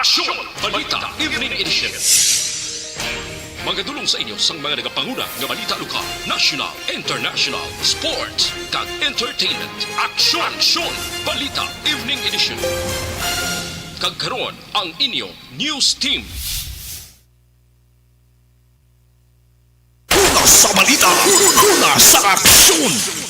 Aksyon! Balita Evening Edition. Magadulong sa inyo sang mga nagapanguna nga balita lokal, national, international, sports, kag entertainment. Aksyon! Aksyon! Balita Evening Edition. Kag karon ang inyong news team. Una sa balita, una sa aksyon.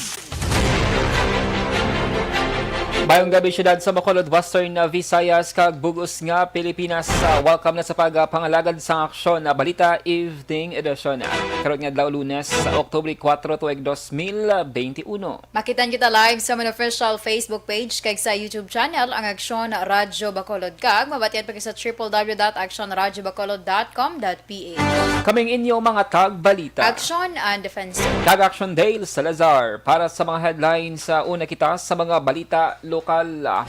Bayong gabi syudad sa Bacolod, Western Visayas, kag bugos nga Pilipinas. Welcome na sa pagpangalagad sa aksyon na Balita Evening Edition. Karon nga adlaw Lunes sa Oktubre 4 tuig 2021. Makitan kita live sa mga official Facebook page kag sa YouTube channel ang Aksyon Radyo Bacolod, kag mabatian pa sa www.actionradyobacolod.com.ph. Kaming inyo mga tag-balita. Aksyon and Defensor. Kag Aksyon Dale Salazar para sa mga headlines sa una kita sa mga balita lokal.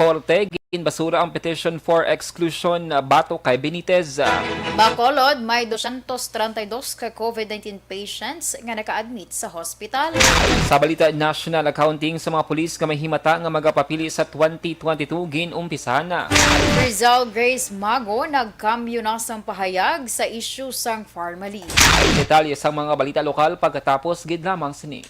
Korte ginbasura ang petition for exclusion bato kay Benitez. Bacolod, may 232 ka COVID-19 patients nga naka-admit sa hospital. Sa balita national accounting sa mga pulis nga may himata nga magapapili sa 2022 ginumpisahan na. Rizal Grace Mago nagkambyo na sang pahayag sa issue sang Farmally. Detalye sa mga balita lokal pagkatapos gid lamang sini.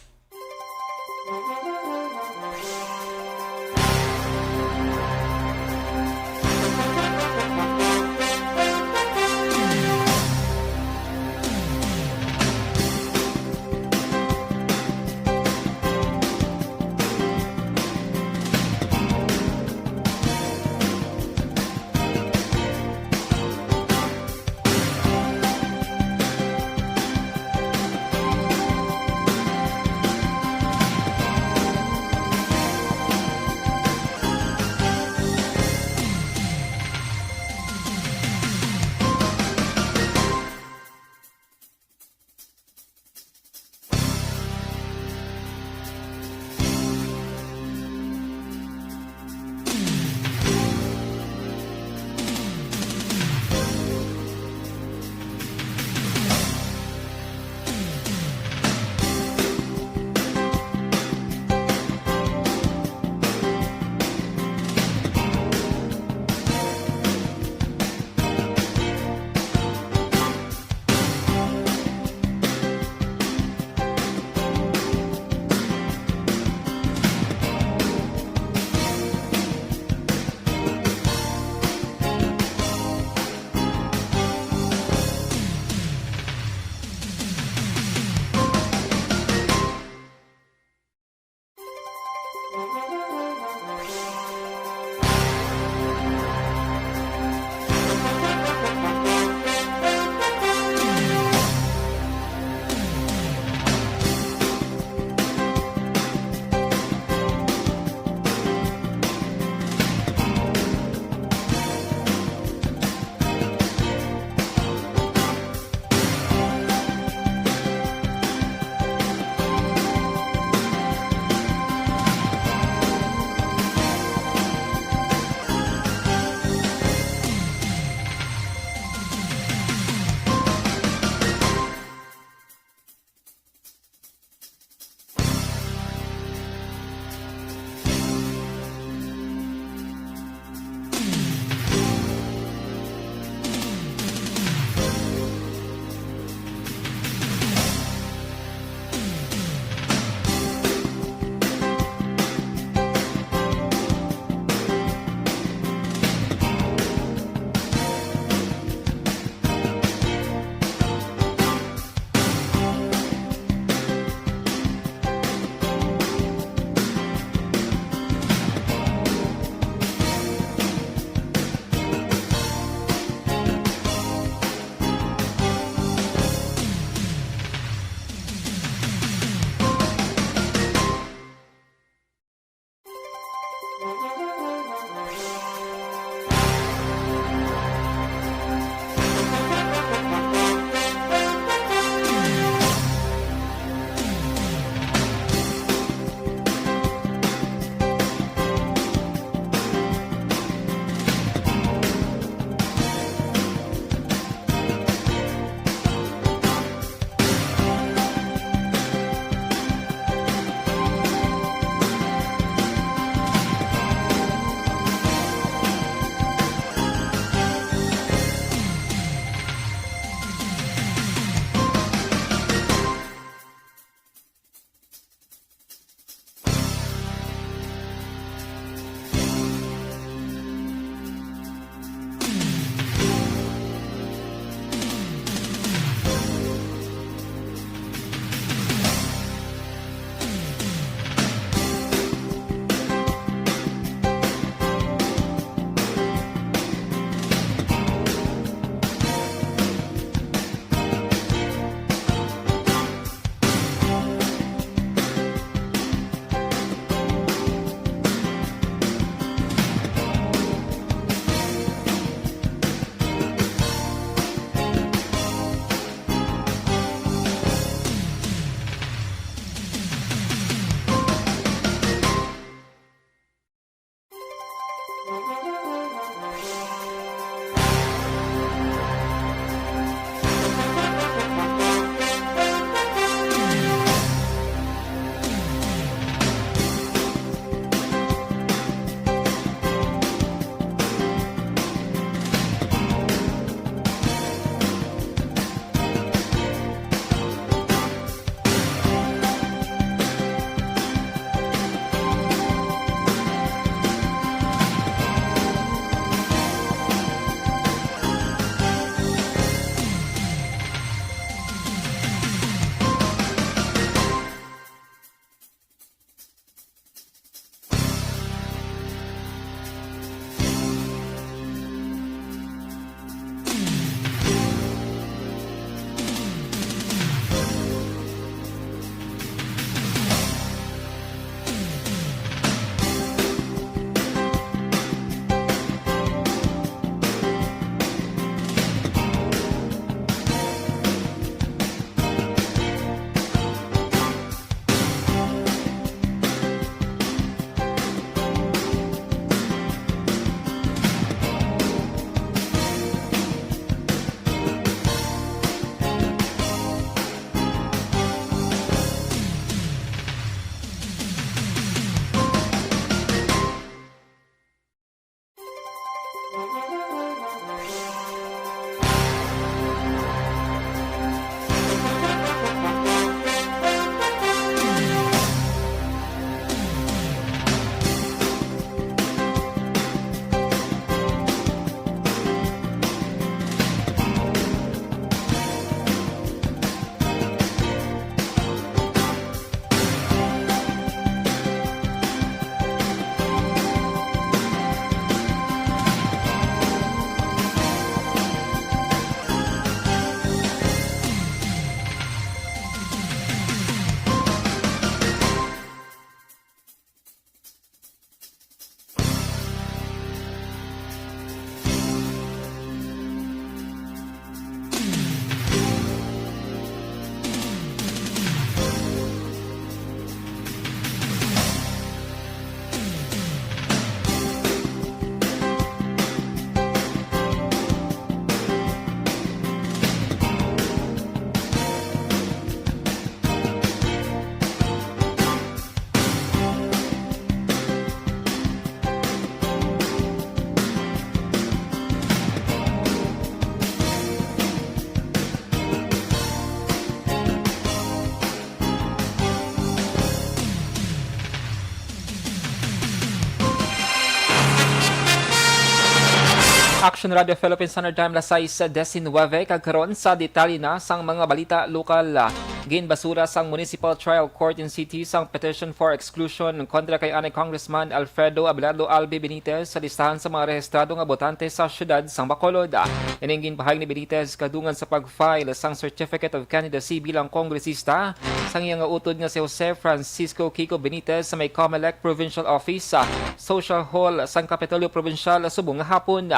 Aksyon Radio Philippines Standard Time lasay sa 19 kagkaroon sa detalye na sang mga balita lokal. Ginbasura sang Municipal Trial Court in City sang petition for exclusion kontra kay anay Congressman Alfredo Abelardo Albi Benitez sa listahan sa mga rehistrado nga botante sa syudad sang Bacolod. Ining ginpahayag ni Benitez kadungan sa pag-file sang Certificate of Candidacy bilang kongresista sang iyang utod nga si Jose Francisco Kiko Benitez sa may COMELEC Provincial Office sa Social Hall sang Kapitolyo Provincial subong nga hapon.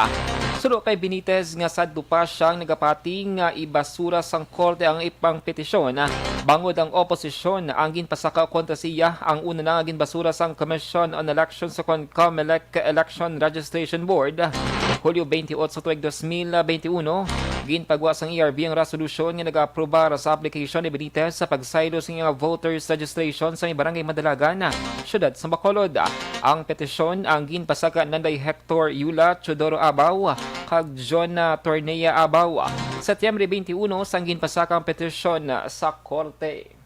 Sulo kay Benitez nga sadto pa siyang nagapati nga ibasura sang korte ang ipang petisyon. Bangod ang oposisyon ang ginpasaka kontra siya ang una na ginbasura sang Commission on Elections sa COMELEC Election Registration Board. Hulyo 28 tuig 2021, ginpagawa sang ERB ang resolusyon nga nag-aprobar sa application ni Benitez sa pagsaylo sa iyang voters registration sa may barangay Madalagan, syudad sa Bacolod. Ang petisyon ang ginpasaka nanday Hector Yula Chodoro Abaw kag John Tornea Abaw. Setyembre 21 sang ginpasaka ang petisyon sa korte.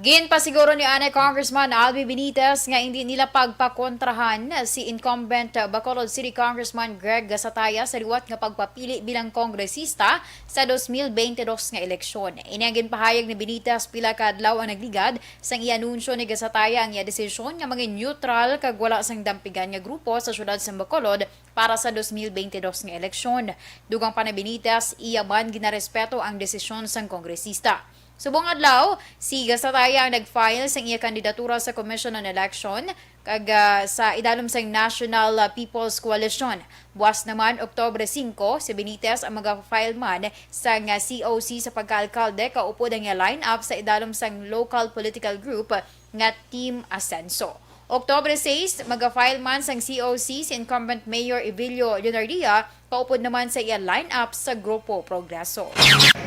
Ginpasiguro ni anay Congressman Albi Benitez nga hindi nila pagpakontrahan si incumbent Bacolod City Congressman Greg Gasataya sa liwat nga pagpapili bilang kongresista sa 2022 nga eleksyon. Ini ang ginpahayag ni Benitez pila ka adlaw ang nagligad sang ianunsyo ni Gasataya ang iya desisyon nga maging neutral kag wala sang dampigan nga grupo sa syudad sa Bacolod para sa 2022 nga eleksyon. Dugang pa ni Benitez, iya man ginarespeto ang desisyon sang kongresista. Subong adlaw, si Gasataya ang nag-file sa iya kandidatura sa Commission on Election kag sa idalom sang National People's Coalition. Buwas naman Oktubre 5, si Benitez ang mag-file man sa COC sa pagkaalkalde kaupod ang iya line-up sa idalom sang local political group nga Team Ascenso. Oktubre 6, mag-file man sang COC si incumbent Mayor Evilio Leonardia, kaupod naman sa iya line-up sa Grupo Progreso.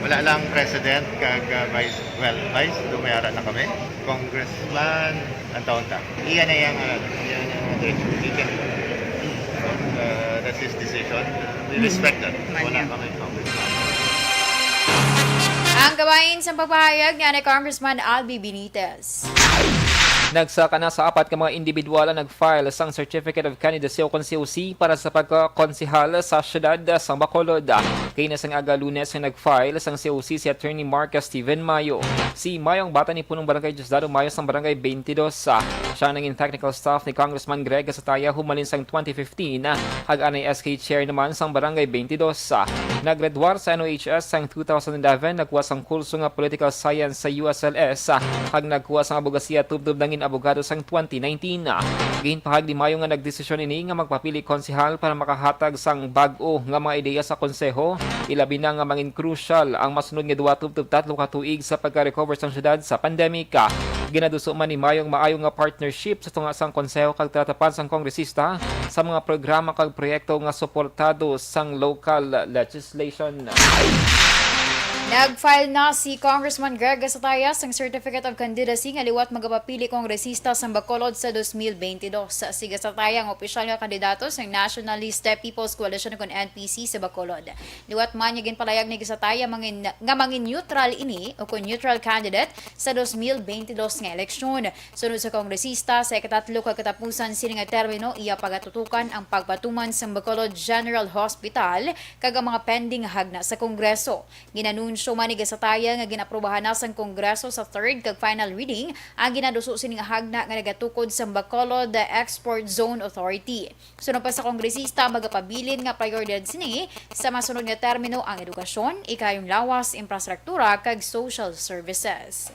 Wala lang president kag vice, lumayara na kami. Congressman, ang taon ta. Iyan na yung that's his decision. We respect that. Wala kami congressman. Ang gawain sa pagpahayag ni Congressman Albi Benitez. Nagsaka na sa apat ka mga individual ang nag-file sang Certificate of Candidacy o COC para sa pagkakonsihal sa syudad sa Bacolod. Kaya na sang aga Lunes ang nag-file sang COC si Attorney Marcus Steven Mayo. Si Mayo ang bata ni punong barangay Diosdado Mayo sang barangay 22. Siya naging technical staff ni Congressman Greg Gasataya humalin sang 2015. Hag-anay SK Chair naman sang barangay 22. Naggraduar sa NOHS sang 2011, nagkuha sang kurso nga Political Science sa USLS. Hag nagkuha sang abogasiya tubdob ng abogado sang 2019. Ginpahag di Mayo nga nagdesisyon ini nga magpapili konsehal para makahatag sang bag-o nga mga ideya sa konseho. Ilabi na nga mangin crucial ang masunod nga 2-3 ka tuig sa pagka-recover sang syudad sa pandemika. Ginaduso man ni Mayo ang maayong nga partnership sa tunga sang konseho kag tratapan sang kongresista sa mga programa kag proyekto nga suportado sang local legislation. Nag-file na si Congressman Greg Gasataya sang Certificate of Candidacy nga liwat magapapili kongresista sa Bacolod sa 2022. Si Gasataya ang opisyal nga kandidato sa Nationalist People's Coalition kon NPC sa Bacolod. Liwat man niya ginpalayag ni Gasataya mangin neutral ini o kon neutral candidate sa 2022 nga eleksyon. Sunod sa kongresista sa ikatatlo kag katapusan sini nga termino iya pagatutukan ang pagpatuman sa Bacolod General Hospital kag ang mga pending hagna sa Kongreso. Ginanunsyo man ni Gasataya nga ginaprobahan na sang Kongreso sa third kag final reading ang ginaduso sining hagna nga nagatukod sa Bacolod Export Zone Authority. Sunod pa sa kongresista magapabilin nga prioridad sini sa masunod nga termino ang edukasyon, ikayong lawas, infrastruktura kag social services.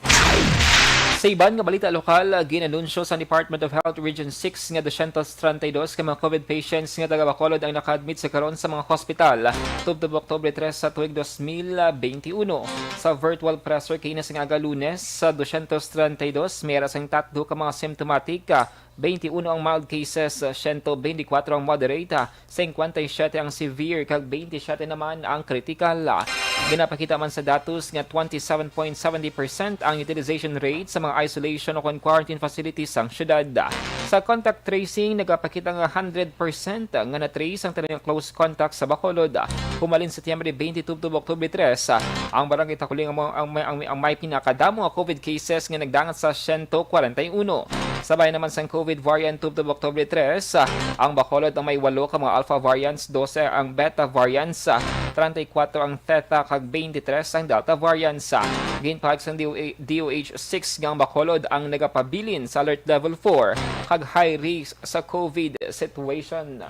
Sa iban nga balita lokal, ginanunsyo sa Department of Health Region 6 nga 232 ka mga COVID patients nga taga Bacolod ang naka-admit sa karon sa mga hospital tubtob Oktubre 3 sa tuig 2021. Sa virtual presser kay na sa aga Lunes sa 232 mayroon sang 3 ka mga symptomatic, 21 ang mild cases, 124 ang moderate, 57 ang severe, kag 27 naman ang critical. Ginapakita man sa datos nga 27.70% ang utilization rate sa mga isolation o quarantine facilities sa syudad. Sa contact tracing, nagapakita nga 100% nga na-trace ang talagang close contact sa Bacolod. Humalin Setyembre 22 to Oktubre 3, ang barangay Takuling ang may pinakadamo nga COVID cases nga nagdangat sa 141. Sabay naman sa COVID variant tubtob Oktubre 3, ang Bacolod ang may 8 ka mga alpha variants, 12 ang beta variants, 34 ang theta kag 23 ang delta variants. Ginpahag sa DOH 6 nga ang Bacolod ang nagapabilin sa alert level 4 kag high risk sa COVID situation.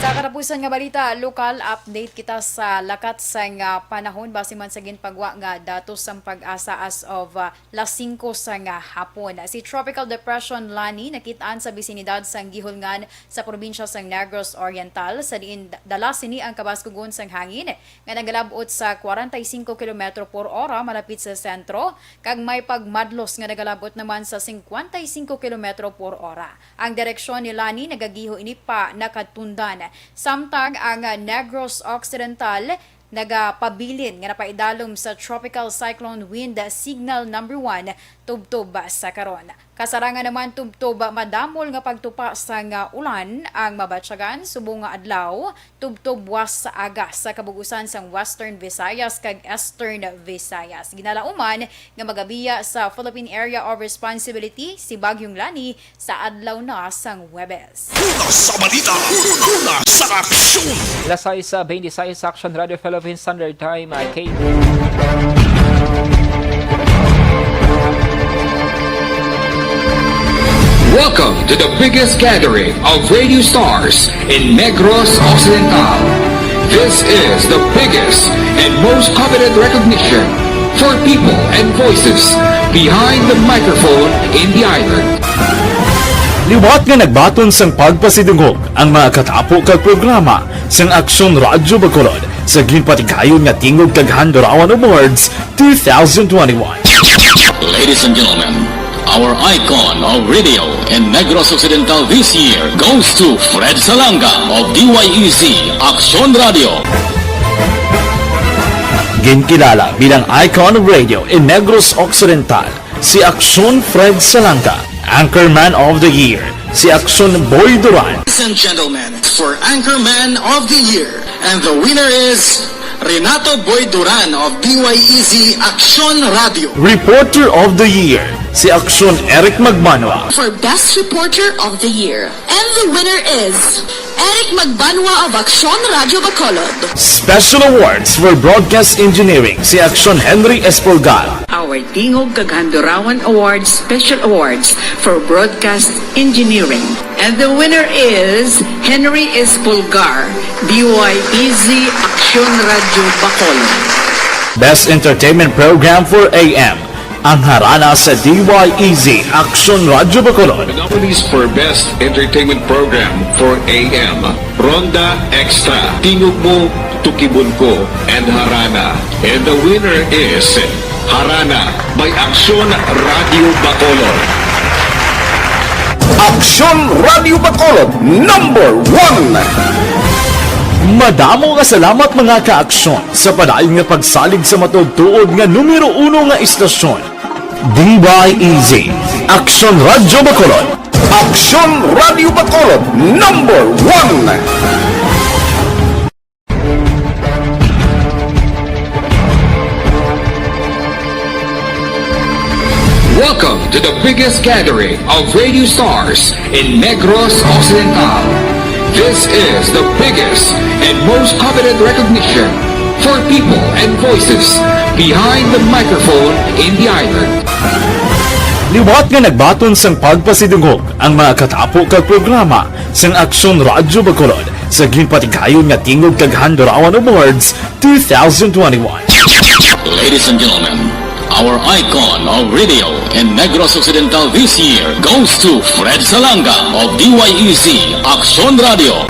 Sa katapusan nga balita, lokal update kita sa lakat sa nga panahon base man sa ginpagwa nga datos sang pag-asa as of las 5 sa nga hapon. Si Tropical Depression Lani nakitaan sa bisinidad sang gihulngan sa probinsya sang Negros Oriental sa diin dala sini ang kabaskugon sang hangin nga nagalabot sa 45 km per ora malapit sa sentro kag may pagmadlos nga nagalabot naman sa 55 km per ora. Ang direksyon ni Lani nagagiho ini pa nakatundan. Samtang ang Negros Occidental nagapabilin nga napaidalom sa Tropical Cyclone Wind Signal number 1 tubtob sa karon. Kasarangan naman tubtob madamol nga pagtupa sa nga ulan ang mabatyagan subong nga adlaw tubtob was sa aga sa kabugusan sang Western Visayas kag Eastern Visayas. Ginalauman nga magabiya sa Philippine Area of Responsibility si Bagyong Lani sa adlaw na sang Huwebes. Una sa balita, una sa aksyon. Lasay sa 26 Aksyon Radio Philippine Standard Time, Kate. Welcome to the biggest gathering of radio stars in Negros Occidental. This is the biggest and most coveted recognition for people and voices behind the microphone in the island. Liwat nga nagbaton sang pagpasidungog ang mga katapo kag programa sang Aksyon Radyo Bacolod sa ginpatigayon nga tingog kag Handorawan Awards 2021. Ladies and gentlemen, our icon of radio in Negros Occidental this year goes to Fred Salanga of DYEZ Aksyon Radio. Ginkilala bilang icon of radio in Negros Occidental, si Aksyon Fred Salanga. Anchorman of the Year, si Aksyon Boy Duran. Ladies and gentlemen, for Anchorman of the Year, and the winner is Renato Boy Duran of DYEZ Aksyon Radio. Reporter of the Year, si Aksyon Eric Magmanwa. For Best Reporter of the Year. And the winner is Eric Magbanwa of Aksyon Radio Bacolod. Special Awards for Broadcast Engineering, si Aksyon Henry Espolgar. Our Tingog Kaghandurawan Awards Special Awards for Broadcast Engineering. And the winner is Henry Espolgar, DYEZ Aksyon Radio Bacolod. Best Entertainment Program for AM, ang harana sa DYEZ Aksyon Radio Bacolod. The nominees for Best Entertainment Program for AM, Ronda Extra, Tingog Mo, Tukibon Ko, and Harana. And the winner is Harana by Aksyon Radio Bacolod. Aksyon Radio Bacolod, number 1! Madamo nga salamat mga ka-aksyon sa padayon nga pagsalig sa matugtuod nga numero 1 nga istasyon. DYEZ, Aksyon Radio Bacolod. Aksyon Radio Bacolod, number 1! Welcome to the biggest gathering of radio stars in Negros Occidental. This is the biggest and most coveted recognition for people and voices behind the microphone in the island. Liwat nga nagbaton sang pagpasidungog ang mga katapo kag programa sang Aksyon Radyo Bacolod sa ginpatigayon nga tingog kag Handorawan Awards 2021. Ladies and gentlemen, our icon of radio in Negros Occidental this year goes to Fred Salanga of DYEZ Aksyon Radio.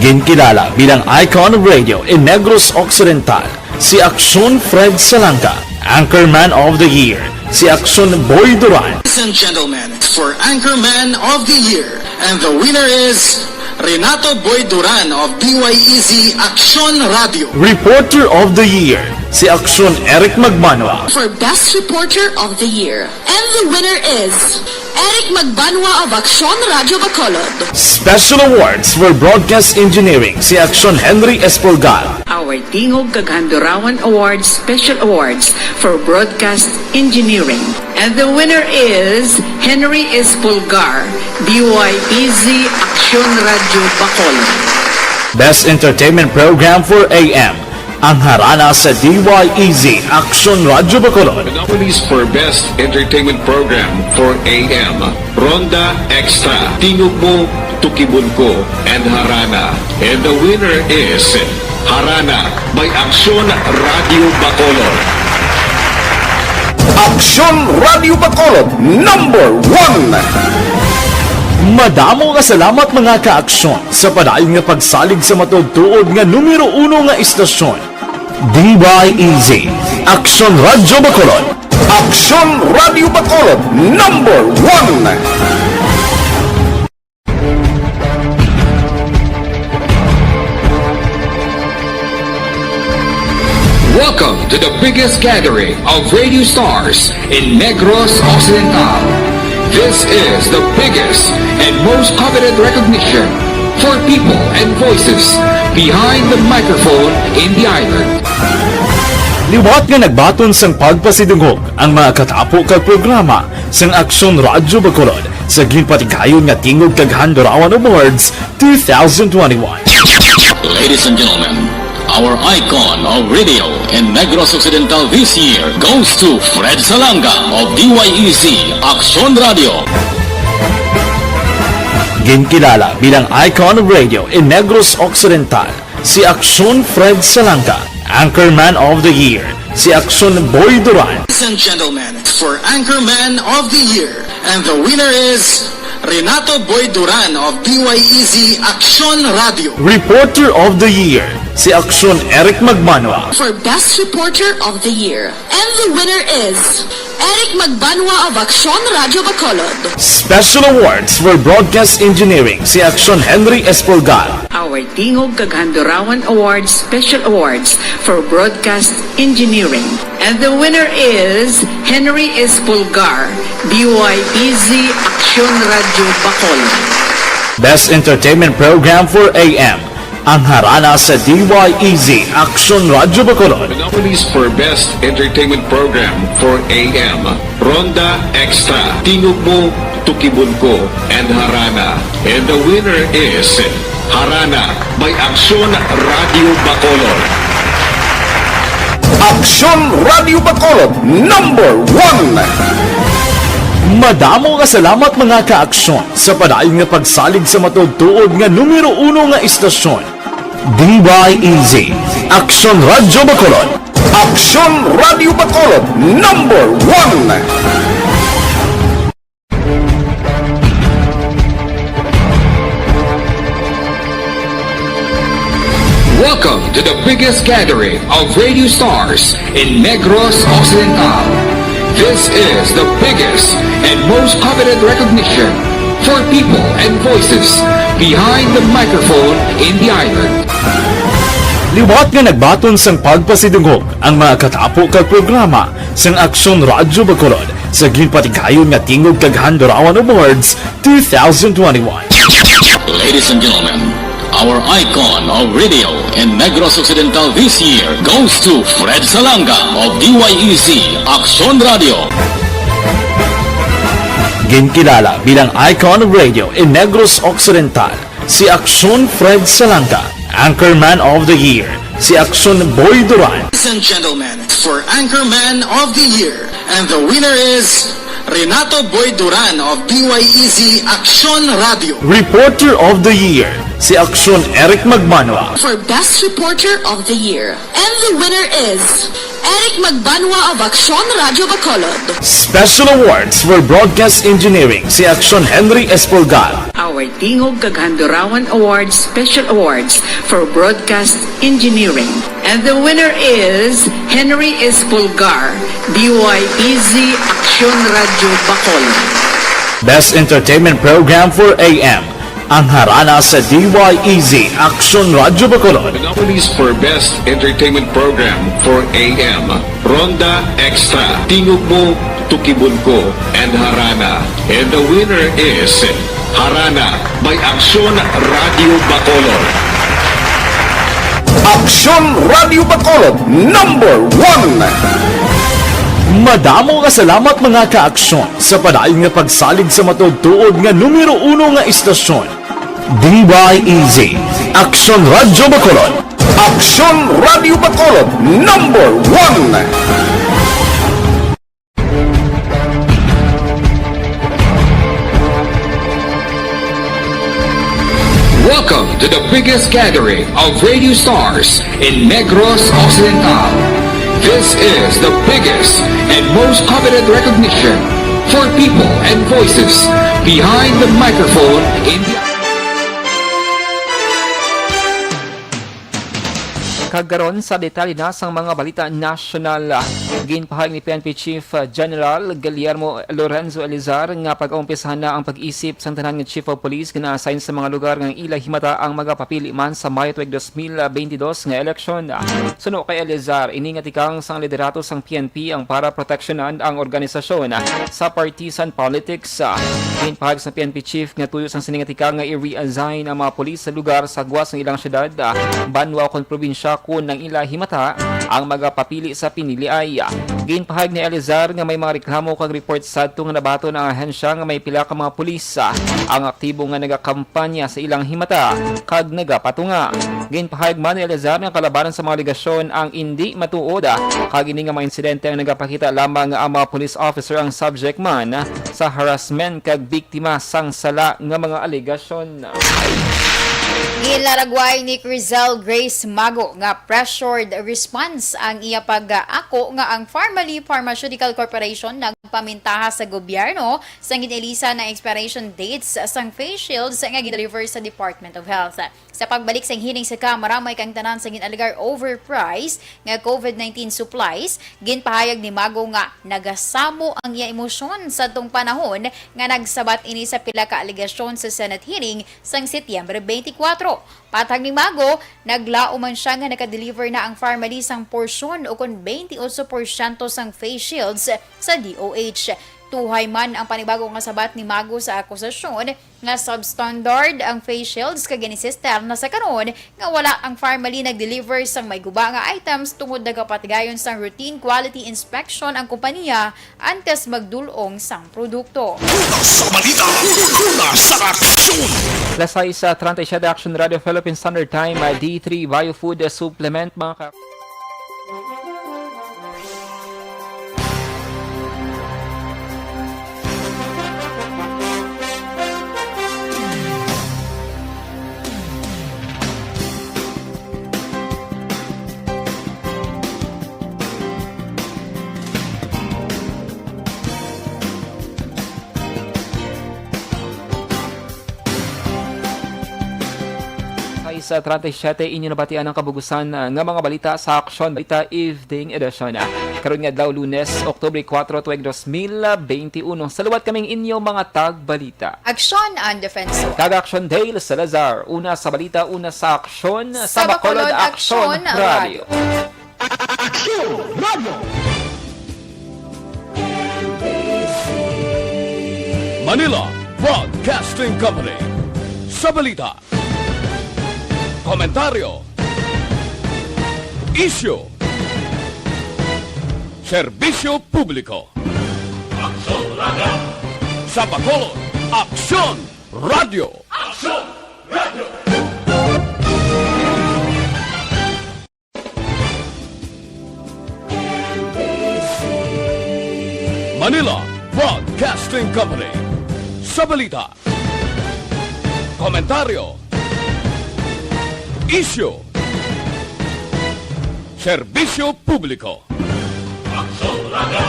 Ginkilala bilang icon of radio in Negros Occidental, si Aksyon Fred Salanga. Anchorman of the Year, si Aksyon Boy Duran. Ladies and gentlemen, for Anchorman of the Year, and the winner is Renato Boy Duran of DYEZ Aksyon Radio. Reporter of the Year, si Aksyon Eric Magmanwa. For Best Reporter of the Year. And the winner is Eric Magbanwa of Aksyon Radio Bacolod. Special Awards for Broadcast Engineering, si Aksyon Henry Espolgar. Our Tingog Kaghandurawan Awards Special Awards for Broadcast Engineering. And the winner is Henry Espulgar, DYEZ Aksyon Radio Bacolod. Best Entertainment Program for AM. Ang harana sa DYEZ Aksyon Radio Bacolod. The nominees for Best Entertainment Program for AM, Ronda Extra, Tingog Mo, Tukibon Ko, and Harana. And the winner is Harana by Aksyon Radio Bacolod. Aksyon Radio Bacolod #1. Madamo nga salamat mga ka-aksyon sa padayon nga pagsalig sa matudtuod nga numero 1 nga istasyon. DYEZ Aksyon Radio Bacolod. Aksyon Radio Bacolod #1. Welcome to the biggest gathering of radio stars in Negros Occidental. This is the biggest and most coveted recognition for people and voices behind the microphone in the island. Liwat nga nagbaton sang pagpasidungog ang mga katapo kag programa sang Aksyon Radio Bacolod sa ginpatigayon nga tingog kag Handurawan Awards 2021. Ladies and gentlemen, our icon of radio in Negros Occidental this year goes to Fred Salanga of DYEZ Aksyon Radio. Ginkilala bilang icon of radio in Negros Occidental, si Aksyon Fred Salanga. Anchorman of the Year, si Aksyon Boy Duran. Ladies and gentlemen, for Anchorman of the Year, and the winner is Renato Boy Duran of DYEZ Aksyon Radio. Reporter of the Year, si Aksyon Eric Magmanwa. For Best Reporter of the Year. And the winner is Eric Magbanwa of Aksyon Radio Bacolod. Special Awards for Broadcast Engineering, si Aksyon Henry Espulgar. Our Tingog Kaghandurawan Awards Special Awards for Broadcast Engineering. And the winner is Henry Espulgar, DYEZ Aksyon Radio Bacolod. Best Entertainment Program for AM. Ang harana sa DYEZ Aksyon Radio Bacolod. The nominees for Best Entertainment Program for AM, Ronda Extra, Tingog Mo, Tukibon Ko, and Harana. And the winner is Harana by Aksyon Radio Bacolod. Aksyon Radio Bacolod #1. Madamo nga salamat mga ka-aksyon sa padayon nga pagsalig sa matudtuod nga numero 1 nga istasyon. DYEZ Aksyon Radio Bacolod. Aksyon Radio Bacolod #1. Welcome to the biggest gathering of radio stars in Negros Occidental. This is the biggest and most coveted recognition for people and voices behind the microphone in the island. Liwat nga nagbaton sang pagpasidungog ang mga katapo kag programa sang Aksyon Radio Bacolod sa ginpatigayon nga tingog kag Handurawan Awards 2021. Ladies and gentlemen, our icon of radio in Negros Occidental this year goes to Fred Salanga of DYEZ Aksyon Radio. Ginkilala bilang icon of radio in Negros Occidental, si Aksyon Fred Salanga. Anchorman of the Year, si Aksyon Boy Duran. Ladies and gentlemen, for Anchorman of the Year, and the winner is Renato Boy Duran of DYEZ Aksyon Radio. Reporter of the Year, si Aksyon Eric Magmanwa. For Best Reporter of the Year. And the winner is Eric Magbanwa of Aksyon Radio Bacolod. Special Awards for Broadcast Engineering, si Aksyon Henry Espulgar. Our Tingog Kaghandurawan Awards Special Awards for Broadcast Engineering. And the winner is Henry Espulgar, DYEZ Aksyon Radio Bacolod. Best Entertainment Program for AM. Ang harana sa DYEZ Aksyon Radio Bacolod. The nominees for Best Entertainment Program for AM, Ronda Extra, Tingog Mo, Tukibon Ko, and Harana. And the winner is Harana by Aksyon Radio Bacolod. Aksyon Radio Bacolod #1. Madamo nga salamat mga ka-aksyon sa padayon nga pagsalig sa matudtuod nga numero 1 nga istasyon. DYEZ, Aksyon Radyo Bacolod. Aksyon Radio Bacolod, number 1! Welcome to the biggest gathering of radio stars in Negros Occidental. This is the biggest and most coveted recognition for people and voices behind the microphone in the... Kagaron sa detalye na sang mga balita national, ginpahayag ni PNP Chief General Guillermo Lorenzo Elizar nga pag-umpisahan na ang pag-isip sang tanan nga Chief of Police nga na-assign sa mga lugar nga ila himata ang magapapili man sa Mayo 2022 nga eleksyon. Suno kay Elizar, iningat ikang sang liderato sang PNP ang para proteksyonan ang organisasyon sa partisan politics. Ginpahayag sa PNP Chief nga tuyo sang siningat ikang nga i-reassign ang mga pulis sa lugar sa guwas ng ilang syudad, banwa kon probinsya kung ng ila himata ang magapapili sa pinili ay. Ginpahayag ni Elizar nga may mga reklamo kag report sa adto nga nabato ng ahensya nga may pila ka mga pulis ang aktibo nga nagakampanya sa ilang himata kag nagapatunga. Ginpahayag man ni Elizar nga kalabanan sa mga aligasyon ang hindi matuod kag ini nga mga insidente ang nagapakita lamang nga ang mga police officer ang subject man sa harassment kag biktima sang sala nga mga aligasyon. Gilaragway ni Crizelle Grace Mago nga pressured response ang iya pag-ako nga ang Pharmaly Pharmaceutical Corporation nagpamintaha sa gobyerno sa ginelisa na expiration dates sang face shields nga gideliver sa Department of Health. Sa pagbalik sang hining sa Kamara, may kang tanan sa ginaligar overpriced nga COVID-19 supplies, ginpahayag ni Mago nga nagasamo ang iya emosyon sa tong panahon nga nagsabat ini sa pila ka aligasyon sa Senate hearing sang Setyembre 24. Patag ni Mago, naglao man siya nga nakadeliver na ang Pharmaly sang porsyon o kon 28% sang face shields sa DOH. Tuhay man ang panibagong kasabat ni Mago sa akusasyon nga substandard ang face shields kag ginisister na sa karon nga wala ang Pharmaly nag-deliver sang may guba nga items tungod nagapatigayon sang routine quality inspection ang kompanya antes magdulong sang produkto. Sa balita, sa aksyon! Lasay sa 37 Action Radio Philippine Standard Time, D3 Biofood Supplement mga sa 37 inyo nabatian ang kabugusan nga mga balita sa Aksyon Balita Evening Edition. Karon nga daw Lunes, Oktubre 4, 2021. Saluwat kaming inyo mga tag-balita. Aksyon and Defensor. Kag-Aksyon Dale Salazar. Una sa balita, una sa Aksyon. Sa Bacolod Aksyon Radio. Aksyon Radio! Manila Broadcasting Company. Sa balita, komentaryo, isyu, serbisyo publiko. Aksyon Radio! Sa Bacolod, Aksyon Radio! Aksyon Radio! Manila Broadcasting Company. Sa balita, komentaryo, isyu, serbisyo publiko. Aksyon Radio!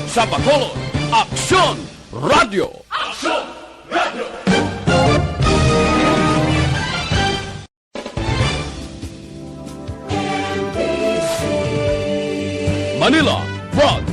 Sa Bacolod, Aksyon Radio! Aksyon Radio! Manila Broadcasting